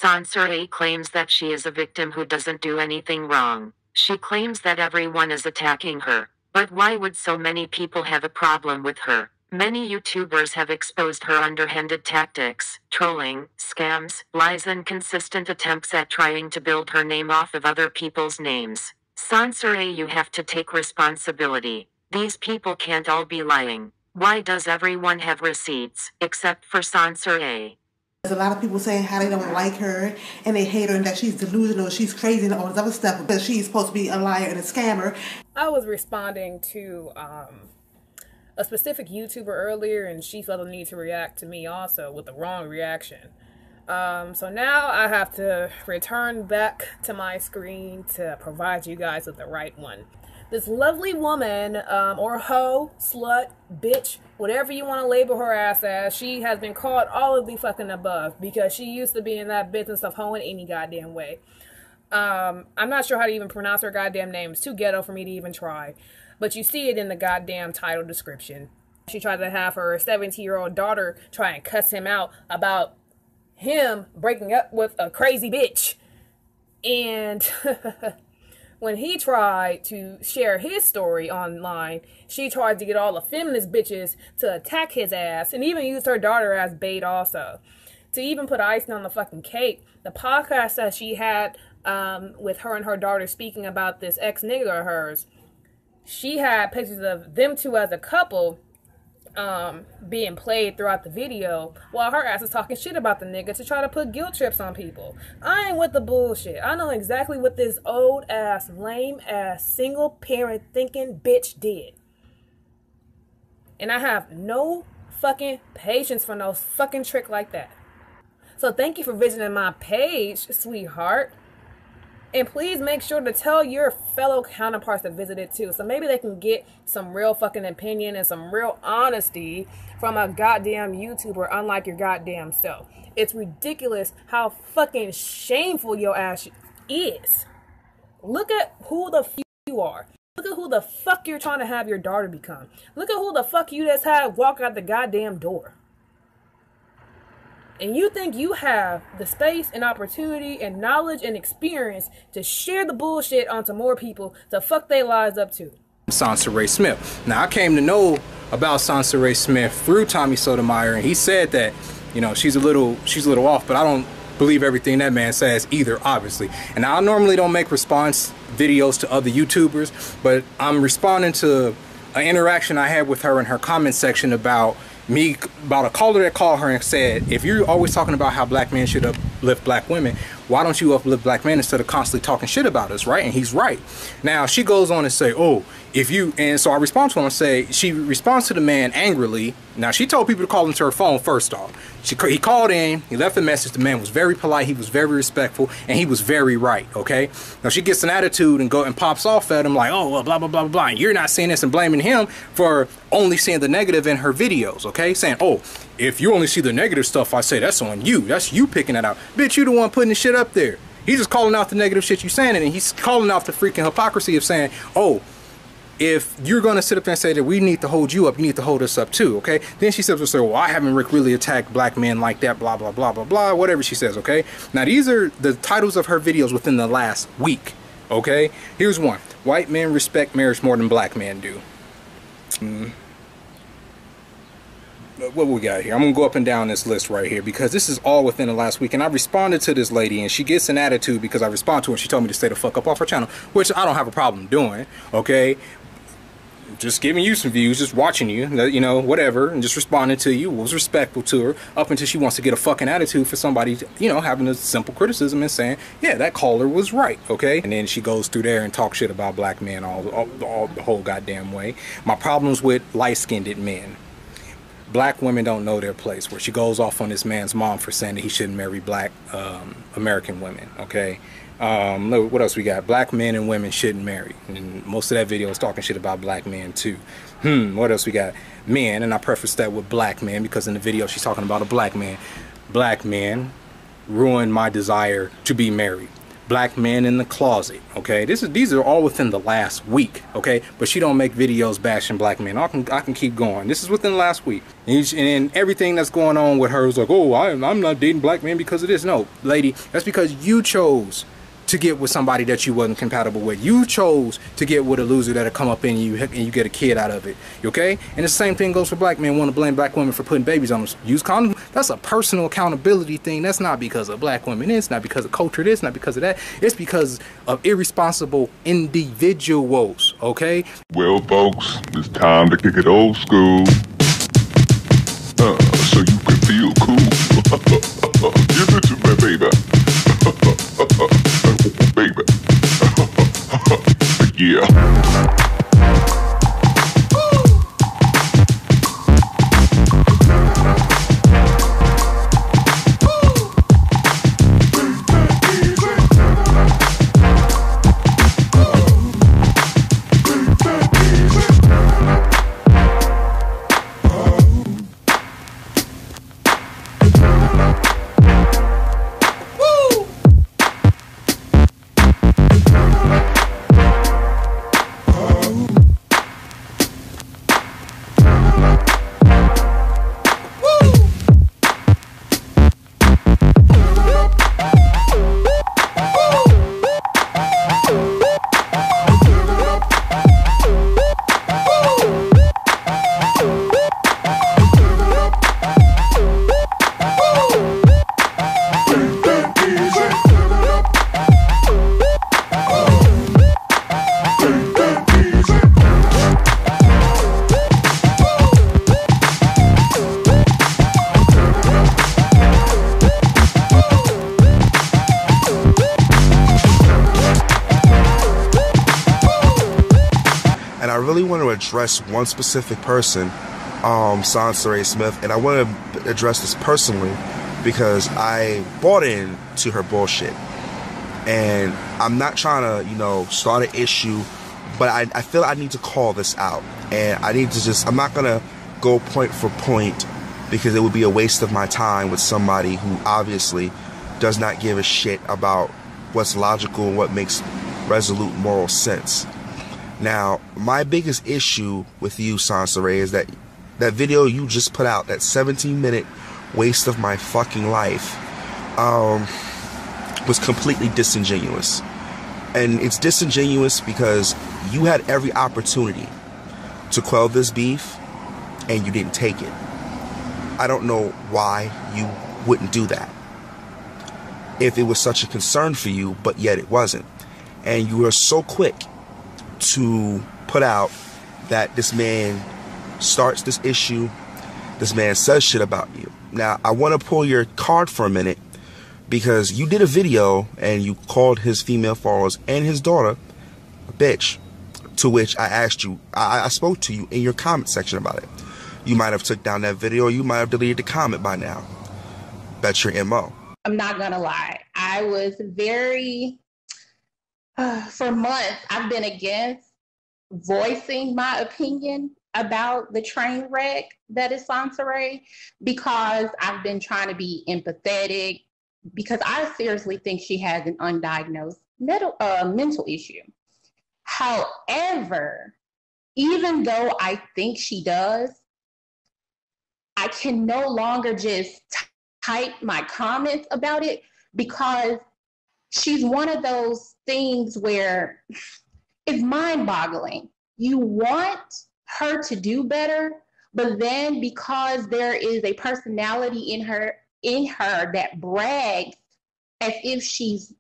Soncerae claims that she is a victim who doesn't do anything wrong. She claims that everyone is attacking her. But why would so many people have a problem with her? Many YouTubers have exposed her underhanded tactics, trolling, scams, lies and consistent attempts at trying to build her name off of other people's names. Soncerae, you have to take responsibility. These people can't all be lying. Why does everyone have receipts, except for Soncerae? There's a lot of people saying how they don't like her and they hate her and that she's delusional, she's crazy and all this other stuff because she's supposed to be a liar and a scammer. I was responding to a specific YouTuber earlier and she felt the need to react to me also with the wrong reaction. So now I have to return back to my screen to provide you guys with the right one. This lovely woman, or hoe, slut, bitch, whatever you want to label her ass as, she has been called all of the fucking above because she used to be in that business of hoeing any goddamn way. I'm not sure how to even pronounce her goddamn name. It's too ghetto for me to even try. But you see it in the goddamn title description. She tried to have her 17-year-old daughter try and cuss him out about him breaking up with a crazy bitch. And when he tried to share his story online, she tried to get all the feminist bitches to attack his ass and even used her daughter as bait also. To even put icing on the fucking cake, the podcast that she had with her and her daughter speaking about this ex-nigga of hers, she had pictures of them two as a couple being played throughout the video while her ass is talking shit about the nigga to try to put guilt trips on people. I ain't with the bullshit. I know exactly what this old ass, lame ass, single parent thinking bitch did. And I have no fucking patience for no fucking trick like that. So thank you for visiting my page, sweetheart. And please make sure to tell your fellow counterparts to visit it too. So maybe they can get some real fucking opinion and some real honesty from a goddamn YouTuber unlike your goddamn self. It's ridiculous how fucking shameful your ass is. Look at who the fuck you are. Look at who the fuck you're trying to have your daughter become. Look at who the fuck you just had walk out the goddamn door. And you think you have the space and opportunity and knowledge and experience to share the bullshit onto more people to fuck their lives up to. Soncerae Smith. Now, I came to know about Soncerae Smith through Tommy Sotomayor, and he said that, you know, she's a little off, but I don't believe everything that man says either, obviously. And I normally don't make response videos to other YouTubers, but I'm responding to an interaction I had with her in her comment section about a caller that called her and said, if you're always talking about how black men should uplift black women, why don't you uplift black men instead of constantly talking shit about us, right? And he's right. Now she goes on and say, oh, if you, and so I respond to him and say, she responds to the man angrily. Now she told people to call into her phone first off. He called in, he left a message, the man was very polite, he was very respectful, and he was very right, okay? Now she gets an attitude and pops off at him like, oh, well, blah, blah, blah, blah, and you're not seeing this and blaming him for only seeing the negative in her videos, okay? Saying, oh, if you only see the negative stuff, I say that's on you. That's you picking that out. Bitch, you the one putting the shit up there. He's just calling out the negative shit you saying, and he's calling out the freaking hypocrisy of saying, oh, if you're going to sit up there and say that we need to hold you up, you need to hold us up too, okay? Then she says, well, I haven't really attacked black men like that, blah, blah, blah, blah, blah, whatever she says, okay? Now, these are the titles of her videos within the last week, okay? Here's one. White men respect marriage more than black men do. What we got here? I'm gonna go up and down this list right here because this is all within the last week, and I responded to this lady and she gets an attitude because I respond to her and she told me to stay the fuck up off her channel, which I don't have a problem doing, okay? Just giving you some views, just watching you, you know, whatever, and just responding to you, was respectful to her up until she wants to get a fucking attitude for somebody, you know, having a simple criticism and saying, yeah, that caller was right, okay? And then she goes through there and talks shit about black men all the whole goddamn way. My problems with light-skinned men. Black women don't know their place, where she goes off on this man's mom for saying that he shouldn't marry black American women, okay? Look, what else we got? Black men and women shouldn't marry. And most of that video is talking shit about black men too. What else we got? Men, and I preface that with black men because in the video she's talking about a black man. Black men ruin my desire to be married. black men in the closet, okay? These are all within the last week, okay? But she don't make videos bashing black men. I can keep going. This is within the last week. And everything that's going on with her is like, oh, I'm not dating black men because of this. No, lady, that's because you chose to get with somebody that you wasn't compatible with. You chose to get with a loser that'll come up in you and you get a kid out of it, okay? And the same thing goes for black men want to blame black women for putting babies on them. Use condoms. That's a personal accountability thing. That's not because of black women. It's not because of culture. It's not because of that. It's because of irresponsible individuals, okay? Well, folks, it's time to kick it old school. So you can feel cool. Give it to me, baby. Baby. Yeah. Address one specific person, Soncerae Smith, and I want to address this personally because I bought into her bullshit, and I'm not trying to start an issue, but I feel I need to call this out, and I need to I'm not gonna go point for point because it would be a waste of my time with somebody who obviously does not give a shit about what's logical and what makes resolute moral sense. Now, my biggest issue with you, Soncerae, is that video you just put out, that 17-minute waste of my fucking life, was completely disingenuous. And it's disingenuous because you had every opportunity to quell this beef, and you didn't take it. I don't know why you wouldn't do that if it was such a concern for you, but yet it wasn't. And you were so quick to put out that this man starts this issue, this man says shit about you. Now, I want to pull your card for a minute because you did a video and you called his female followers and his daughter a bitch, to which I asked you, I spoke to you in your comment section about it. You might have took down that video or you might have deleted the comment by now. That's your MO. I'm not gonna lie. I was very... for months, I've been against voicing my opinion about the train wreck that is Soncerae because I've been trying to be empathetic because I seriously think she has an undiagnosed mental issue. However, even though I think she does, I can no longer just type my comments about it because she's one of those things where it's mind-boggling. You want her to do better, but then because there is a personality in her that brags as if she's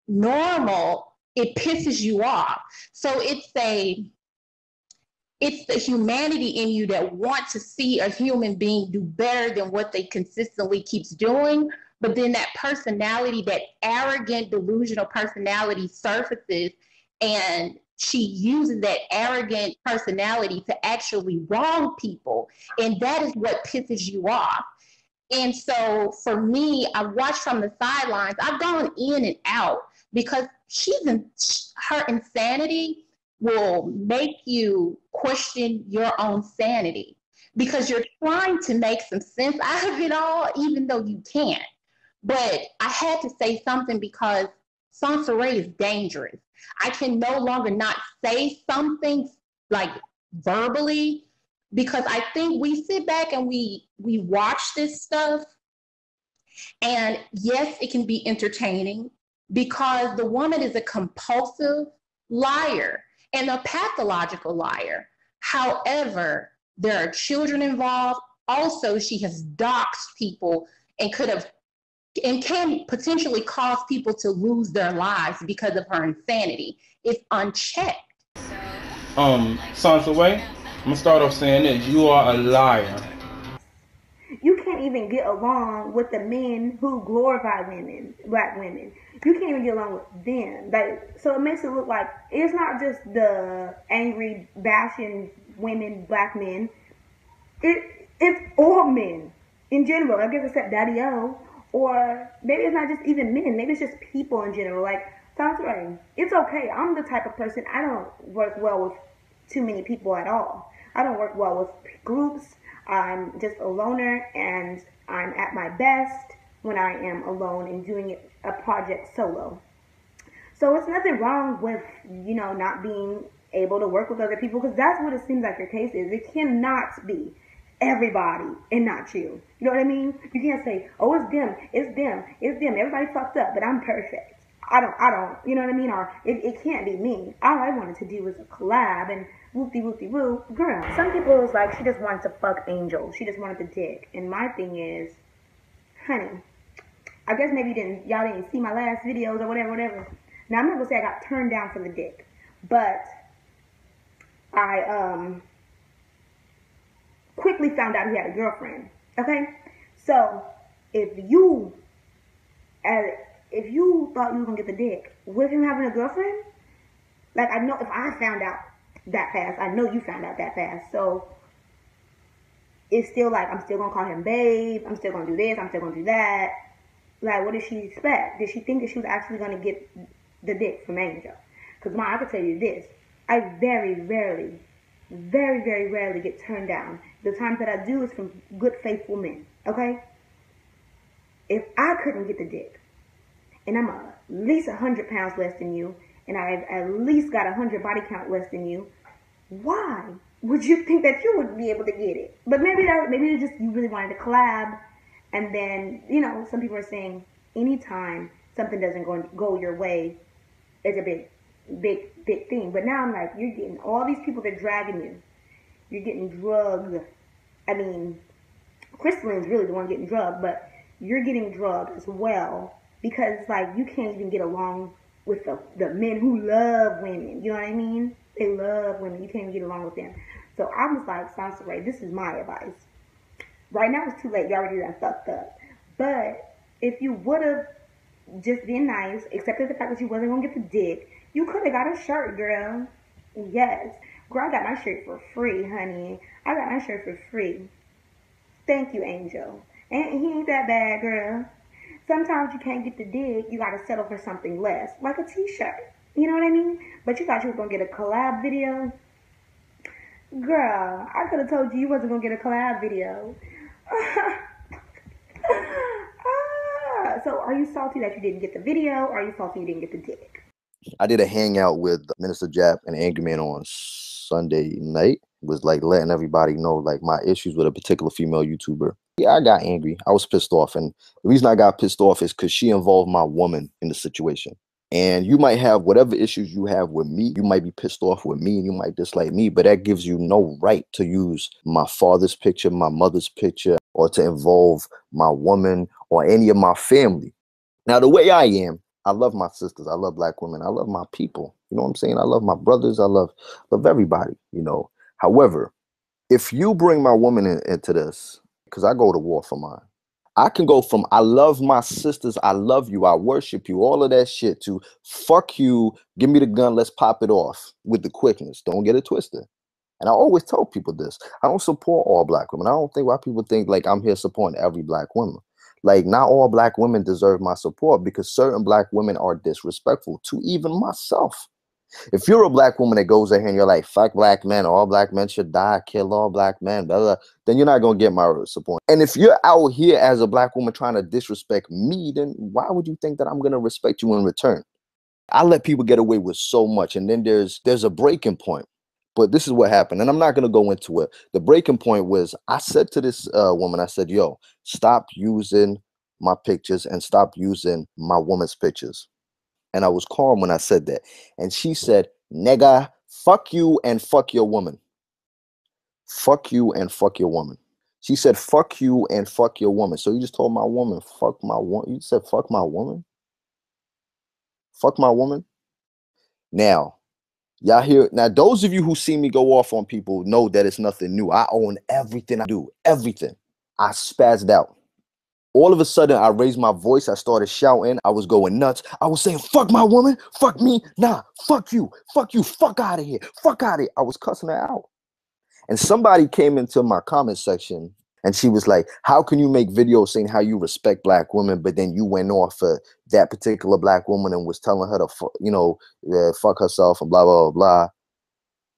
normal, it pisses you off. So it's the humanity in you that wants to see a human being do better than what they consistently keeps doing. But then that personality, that arrogant, delusional personality surfaces, and she uses that arrogant personality to actually wrong people. And that is what pisses you off. And so for me, I watched from the sidelines. I've gone in and out because her insanity will make you question your own sanity because you're trying to make some sense out of it all, even though you can't. But I had to say something because Soncerae is dangerous. I can no longer not say something like verbally, because I think we sit back and we watch this stuff, and yes, it can be entertaining because the woman is a compulsive liar and a pathological liar. However, there are children involved. Also, she has doxed people and can potentially cause people to lose their lives because of her insanity if unchecked. Soncerae, I'm gonna start off saying this: you are a liar. You can't even get along with the men who glorify women, black women. You can't even get along with them. Like, so it makes it look like it's not just the angry bashing women, black men. It's all men in general. I guess except Daddy O, or maybe it's not just even men. Maybe it's just people in general. Like Soncerae, it's okay. I'm the type of person, I don't work well with too many people at all. I don't work well with groups. I'm just a loner, and I'm at my best when I am alone and doing a project solo. So it's nothing wrong with, you know, not being able to work with other people, because that's what it seems like your case is. It cannot be everybody and not you. You know what I mean? You can't say, oh, it's them, it's them, it's them. Everybody fucked up, but I'm perfect. I don't, you know what I mean? Or it can't be me. All I wanted to do was a collab and whoopty-whoopty-woo. Girl, some people was like, she just wanted to fuck Angel. She just wanted the dick. And my thing is, honey, I guess maybe y'all didn't see my last videos or whatever. Now, I'm not gonna say I got turned down for the dick, but I quickly found out he had a girlfriend. Okay? So, if you thought you were gonna get the dick with him having a girlfriend, like, I know if I found out that fast, I know you found out that fast. So it's still like, I'm still gonna call him babe, I'm still gonna do this, I'm still gonna do that. Like, what did she expect? Did she think that she was actually gonna get the dick from Angel? Because I can tell you this, I very rarely get turned down. The times that I do is from good, faithful men, okay? If I couldn't get the dick, and I'm at least 100 pounds less than you, and I've at least got 100 body count less than you, why would you think that you would be able to get it? But maybe it's just you really wanted to collab, and then, you know, some people are saying anytime something doesn't go your way, it's a big thing. But now I'm like, you're getting all these people that are dragging you. You're getting drugged. I mean, Crystalline's really the one getting drugged, but you're getting drugged as well, because, like, you can't even get along with the men who love women. You know what I mean? They love women. You can't even get along with them. So I was like, Soncerae, this is my advice. Right now it's too late. You already done fucked up. But if you would have just been nice, accepted the fact that you wasn't going to get the dick, you could have got a shirt, girl. Yes. Girl, I got my shirt for free, honey. I got my shirt for free. Thank you, Angel. And he ain't that bad, girl. Sometimes you can't get the dick. You got to settle for something less, like a t-shirt. You know what I mean? But you thought you was going to get a collab video? Girl, I could have told you wasn't going to get a collab video. So are you salty that you didn't get the video, or are you salty you didn't get the dick? I did a hangout with Minister Jap and Angry Man on Sunday night. It was like letting everybody know like my issues with a particular female YouTuber. Yeah, I got angry. I was pissed off. And the reason I got pissed off is because she involved my woman in the situation. And you might have whatever issues you have with me. You might be pissed off with me and you might dislike me, but that gives you no right to use my father's picture, my mother's picture, or to involve my woman or any of my family. Now, the way I am, I love my sisters. I love black women. I love my people. You know what I'm saying? I love my brothers. I love everybody, you know. However, if you bring my woman into this, because I go to war for mine, I can go from I love my sisters, I love you, I worship you, all of that shit, to fuck you, give me the gun, let's pop it off with the quickness. Don't get it twisted. And I always tell people this. I don't support all black women. I don't think why people think like I'm here supporting every black woman. Like, not all black women deserve my support, because certain black women are disrespectful to even myself. If you're a black woman that goes ahead and you're like, fuck black men, all black men should die, kill all black men, blah, blah, then you're not going to get my support. And if you're out here as a black woman trying to disrespect me, then why would you think that I'm going to respect you in return? I let people get away with so much, and then there's a breaking point. But this is what happened, and I'm not gonna go into it. The breaking point was I said to this woman, I said, "Yo, stop using my pictures and stop using my woman's pictures." And I was calm when I said that, and she said, "Nigga, fuck you and fuck your woman. Fuck you and fuck your woman." She said, "Fuck you and fuck your woman." So you just told my woman, fuck my woman. You said, fuck my woman? Fuck my woman? Now, y'all hear, now those of you who see me go off on people know that it's nothing new. I own everything I do, everything. I spazzed out. All of a sudden, I raised my voice. I started shouting. I was going nuts. I was saying, fuck my woman, fuck me, nah, fuck you, fuck out of here, fuck out of here. I was cussing her out. And somebody came into my comment section and she was like, how can you make videos saying how you respect black women, but then you went off that particular black woman and was telling her to, fuck herself and blah, blah, blah, blah.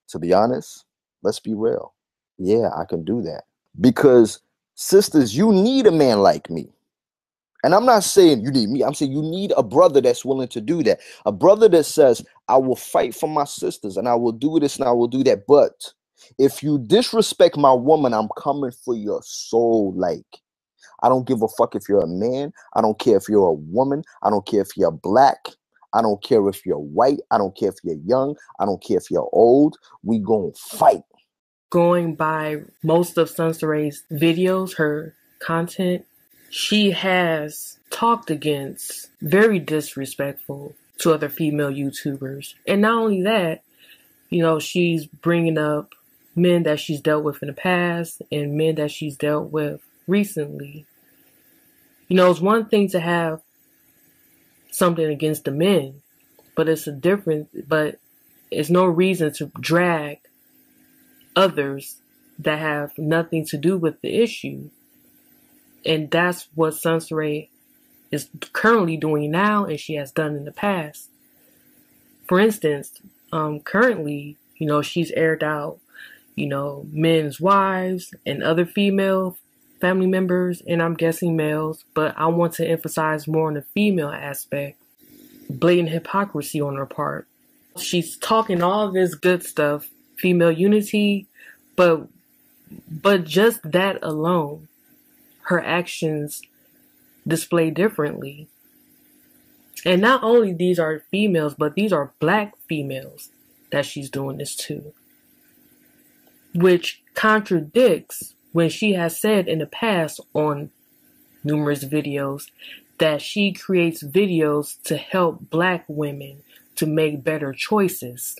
To be honest, let's be real. Yeah, I can do that. Because, sisters, you need a man like me. And I'm not saying you need me. I'm saying you need a brother that's willing to do that. A brother that says, I will fight for my sisters and I will do this and I will do that. But if you disrespect my woman, I'm coming for your soul. Like, I don't give a fuck if you're a man. I don't care if you're a woman. I don't care if you're black. I don't care if you're white. I don't care if you're young. I don't care if you're old. We gonna fight. Going by most of Soncerae's videos, her content, she has talked against very disrespectful to other female YouTubers. And not only that, she's bringing up men that she's dealt with in the past and men that she's dealt with recently. It's one thing to have something against the men, but it's no reason to drag others that have nothing to do with the issue. And that's what Soncerae is currently doing now and she has done in the past. For instance, currently, she's aired out, men's wives and other female family members, and I'm guessing males, but I want to emphasize more on the female aspect. Blatant hypocrisy on her part. She's talking all this good stuff, female unity, but just that alone, her actions display differently. And not only these are females, but these are black females that she's doing this to, which contradicts when she has said in the past on numerous videos that she creates videos to help black women to make better choices.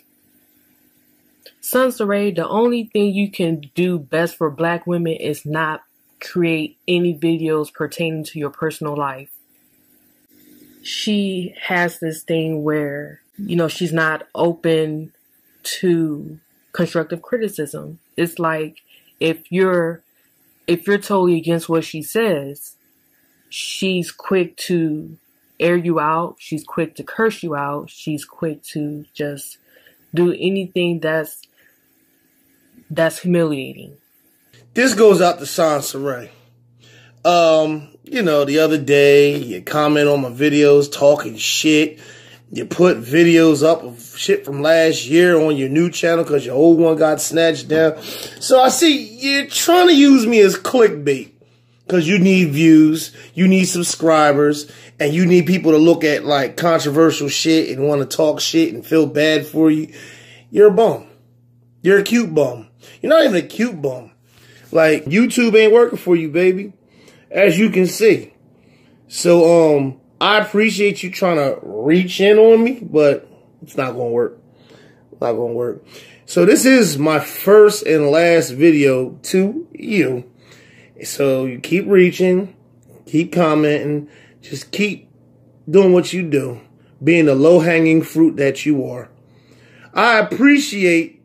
Soncerae, the only thing you can do best for black women is not create any videos pertaining to your personal life. She has this thing where, she's not open to constructive criticism. It's like if you're totally against what she says, she's quick to air you out. She's quick to curse you out. She's quick to just do anything that's humiliating. This goes out to Soncerae. The other day you comment on my videos talking shit. You put videos up of shit from last year on your new channel because your old one got snatched down. So I see you're trying to use me as clickbait because you need views, you need subscribers, and you need people to look at like controversial shit and want to talk shit and feel bad for you. You're a bum. You're a cute bum. You're not even a cute bum. Like, YouTube ain't working for you, baby, as you can see. So, I appreciate you trying to reach in on me, but it's not going to work. Not going to work. So this is my first and last video to you. So you keep reaching, keep commenting, just keep doing what you do, being the low-hanging fruit that you are. I appreciate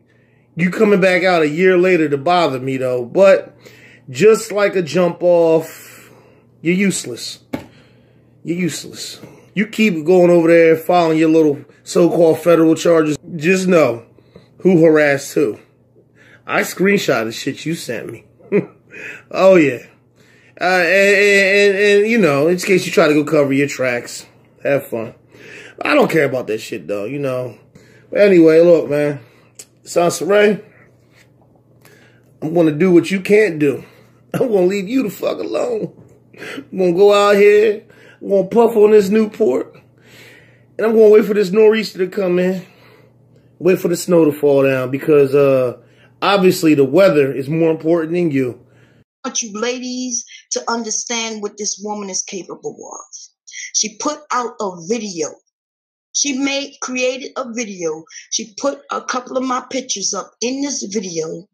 you coming back out a year later to bother me, though. But just like a jump off, you're useless. You're useless. You keep going over there filing your little so-called federal charges. Just know who harassed who. I screenshot the shit you sent me. Oh, yeah. And in case you try to go cover your tracks, Have fun. I don't care about that shit, though, you know. But anyway, look, man. Soncerae, I'm going to do what you can't do. I'm going to leave you the fuck alone. I'm going to go out here. I'm going to puff on this Newport. And I'm going to wait for this nor'easter to come in. Wait for the snow to fall down. Because obviously the weather is more important than you. I want you ladies to understand what this woman is capable of. She put out a video. She created a video. She put a couple of my pictures up in this video,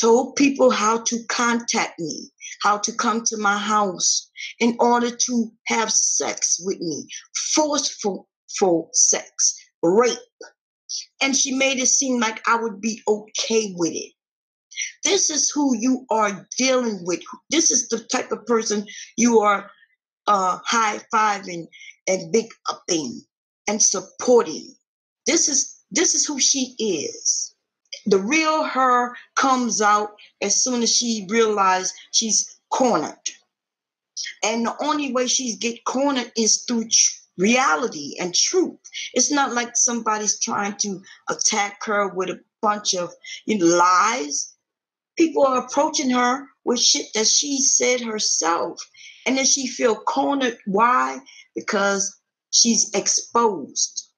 told people how to contact me, how to come to my house in order to have sex with me, forceful sex, rape. And she made it seem like I would be okay with it. This is who you are dealing with. This is the type of person you are high-fiving and big-upping and supporting. This is who she is. The real her comes out as soon as she realizes she's cornered. And the only way she's get cornered is through reality and truth. It's not like somebody's trying to attack her with a bunch of lies. People are approaching her with shit that she said herself. And then she feel cornered. Why? Because she's exposed.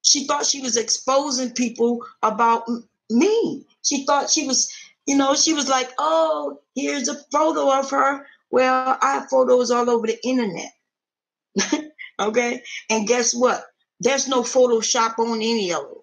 She thought she was exposing people about me. She thought she was, she was like, oh, here's a photo of her. Well, I have photos all over the internet. Okay? And guess what? There's no Photoshop on any of them.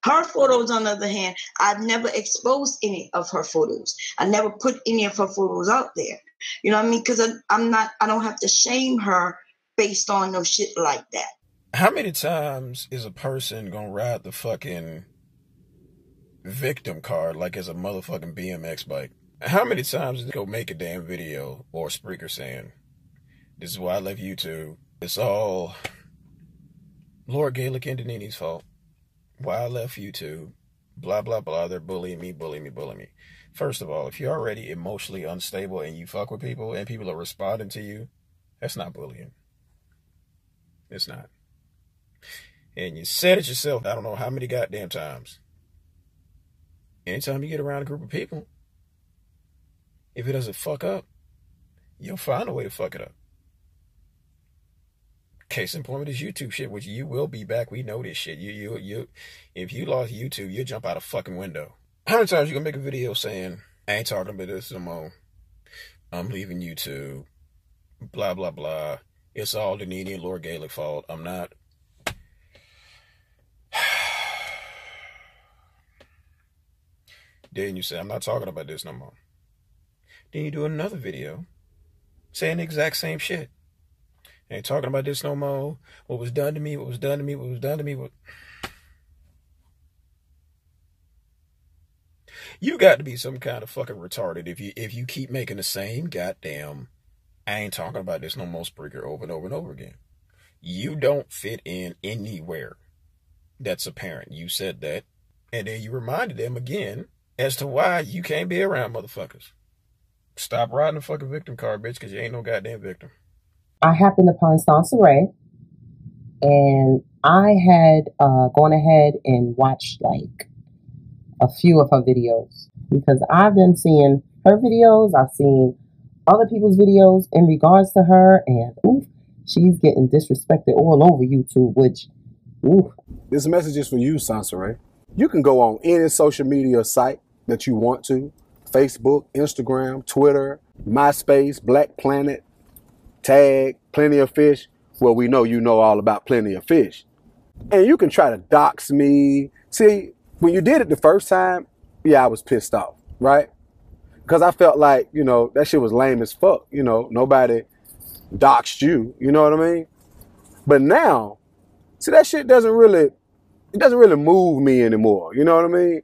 Her photos, on the other hand, I've never exposed any of her photos. I never put any of her photos out there. You know what I mean? Because I don't have to shame her based on no shit like that. How many times is a person gonna ride the fucking victim card like it's a motherfucking BMX bike? How many times is they go make a damn video or Spreaker saying, this is why I left YouTube. It's all Lord Gaelik and Denini's fault. Why I left YouTube. Blah, blah, blah. They're bullying me, bullying me, bullying me. First of all, if you're already emotionally unstable and you fuck with people and people are responding to you, that's not bullying. It's not. And you said it yourself, I don't know how many goddamn times. Anytime you get around a group of people, if it doesn't fuck up, you'll find a way to fuck it up. Case in point with this YouTube shit, which you will be back. We know this shit. If you lost YouTube, you'll jump out a fucking window. How many times you gonna make a video saying, I ain't talking about this no more. I'm leaving YouTube. Blah, blah, blah. It's all the Nini and Lord Gaelik fault. I'm not. Then you say, I'm not talking about this no more. Then you do another video saying the exact same shit. Ain't talking about this no more. What was done to me, what was done to me, what was done to me. You got to be some kind of fucking retarded if you keep making the same goddamn, I ain't talking about this no more Spreaker over and over and over again. You don't fit in anywhere. That's apparent. You said that. And then you reminded them again as to why you can't be around motherfuckers. Stop riding the fucking victim card, bitch, because you ain't no goddamn victim. I happened upon Soncerae, and I had gone ahead and watched like a few of her videos because I've been seeing her videos. I've seen other people's videos in regards to her, and oof, she's getting disrespected all over YouTube, which, oof. This message is for you, Soncerae. You can go on any social media site that you want to. Facebook, Instagram, Twitter, MySpace, Black Planet, Tag, Plenty of Fish. Well, we know you know all about Plenty of Fish. And you can try to dox me. See, when you did it the first time, yeah, I was pissed off, right? Because I felt like, that shit was lame as fuck. Nobody doxed you, you know what I mean? But now, see, that shit doesn't really move me anymore, you know what I mean?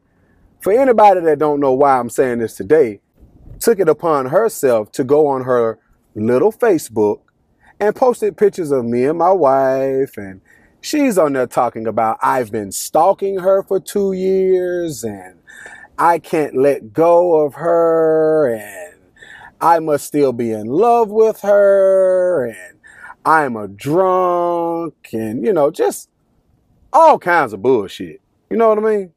For anybody that don't know why I'm saying this today, took it upon herself to go on her little Facebook and posted pictures of me and my wife, and she's on there talking about I've been stalking her for 2 years and I can't let go of her and I must still be in love with her and I am a drunk, and, you know, just all kinds of bullshit. You know what I mean?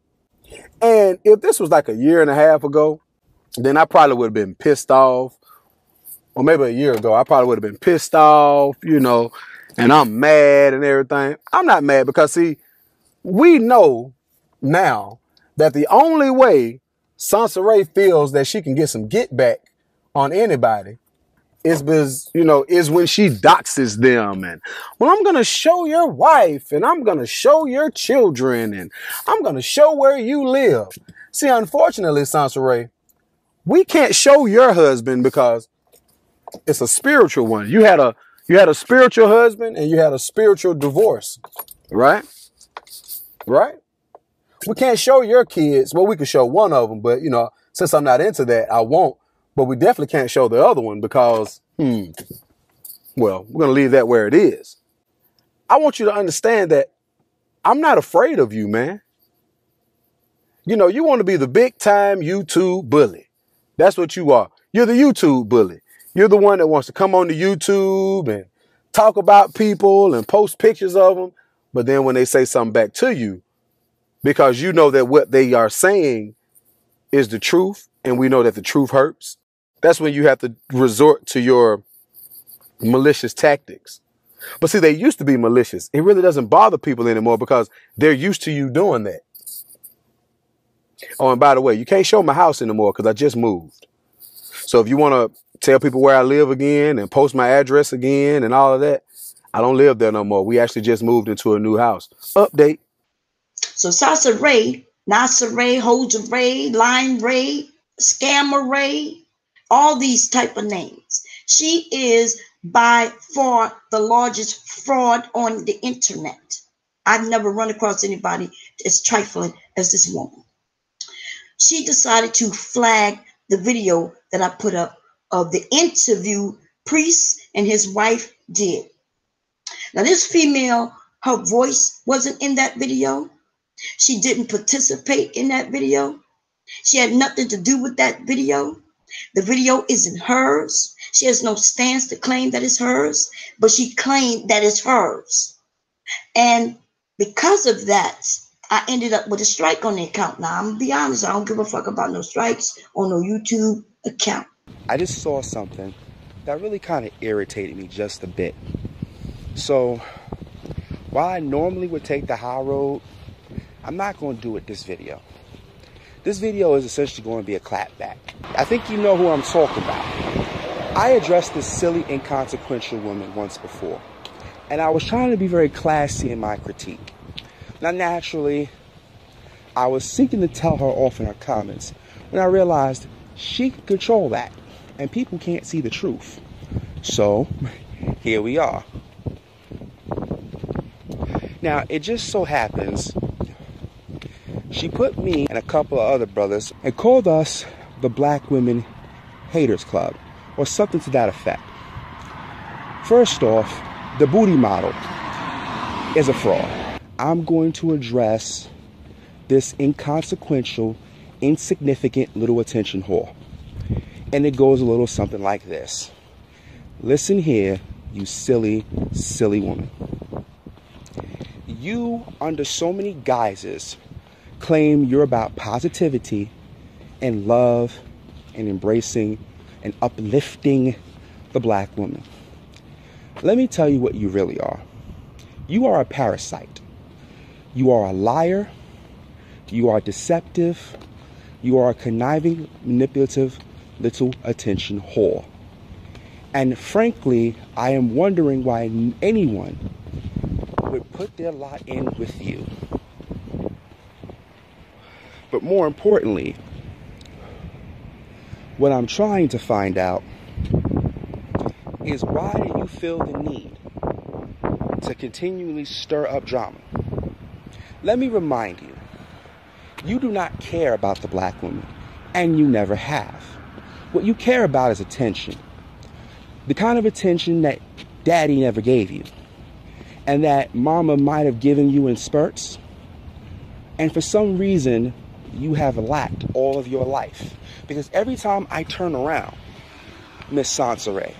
And if this was like a year and a half ago, then I probably would have been pissed off. Or maybe a year ago, I probably would have been pissed off, you know, and I'm mad and everything. I'm not mad because, see, we know now that the only way Soncerae feels that she can get some get back on anybody is because, you know, is when she doxes them and, well, I'm going to show your wife and I'm going to show your children and I'm going to show where you live. See, unfortunately, Soncerae, we can't show your husband because it's a spiritual one. You had a spiritual husband and you had a spiritual divorce, right? Right? We can't show your kids. Well, we could show one of them, but, you know, since I'm not into that, I won't. But we definitely can't show the other one because, well, we're going to leave that where it is. I want you to understand that I'm not afraid of you, man. You know, you want to be the big time YouTube bully. That's what you are. You're the YouTube bully. You're the one that wants to come on the YouTube and talk about people and post pictures of them. But then when they say something back to you, because you know that what they are saying is the truth, and we know that the truth hurts, that's when you have to resort to your malicious tactics. But see, they used to be malicious. It really doesn't bother people anymore because they're used to you doing that. Oh, and by the way, you can't show my house anymore because I just moved. So if you want to tell people where I live again and post my address again and all of that, I don't live there no more. We actually just moved into a new house. Update. So Soncerae, Nasaray, Hojaray, Line Ray, Scammer Ray, all these type of names. She is by far the largest fraud on the internet. I've never run across anybody as trifling as this woman. She decided to flag the video that I put up of the interview Priest and his wife did. Now this female, her voice wasn't in that video. She didn't participate in that video. She had nothing to do with that video. The video isn't hers. She has no stance to claim that it's hers, but she claimed that it's hers. And because of that, I ended up with a strike on the account. Now, I'm going to be honest, I don't give a fuck about no strikes on no YouTube account. I just saw something that really kind of irritated me just a bit. So, while I normally would take the high road, I'm not going to do it this video. This video is essentially going to be a clapback. I think you know who I'm talking about. I addressed this silly, inconsequential woman once before, and I was trying to be very classy in my critique. Now, naturally, I was seeking to tell her off in her comments when I realized she could control that, and people can't see the truth. So, here we are. Now, it just so happens she put me and a couple of other brothers and called us the Black Women Haters Club, or something to that effect. First off, the booty model is a fraud. I'm going to address this inconsequential, insignificant little attention whore. And it goes a little something like this. Listen here, you silly, silly woman. You, under so many guises, claim you're about positivity and love and embracing and uplifting the black woman. Let me tell you what you really are. You are a parasite. You are a liar. You are deceptive. You are a conniving, manipulative, little attention whore. And frankly, I am wondering why anyone would put their lot in with you. But more importantly, what I'm trying to find out is, why do you feel the need to continually stir up drama? Let me remind you, you do not care about the black woman, and you never have. What you care about is attention. The kind of attention that daddy never gave you, and that mama might have given you in spurts, and for some reason you have lacked all of your life. Because every time I turn around, Miss Soncerae,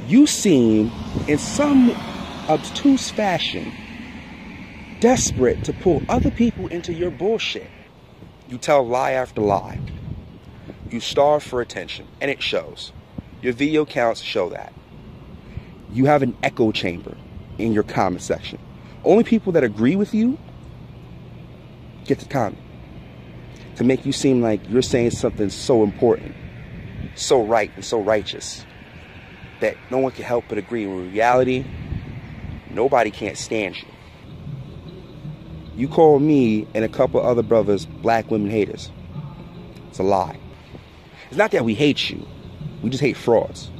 you seem in some obtuse fashion, desperate to pull other people into your bullshit. You tell lie after lie. You starve for attention, and it shows. Your video counts show that. You have an echo chamber in your comment section. Only people that agree with you get to comment. To make you seem like you're saying something so important, so right and so righteous, that no one can help but agree. In reality, nobody can't stand you. You call me and a couple other brothers black women haters. It's a lie. It's not that we hate you. We just hate frauds.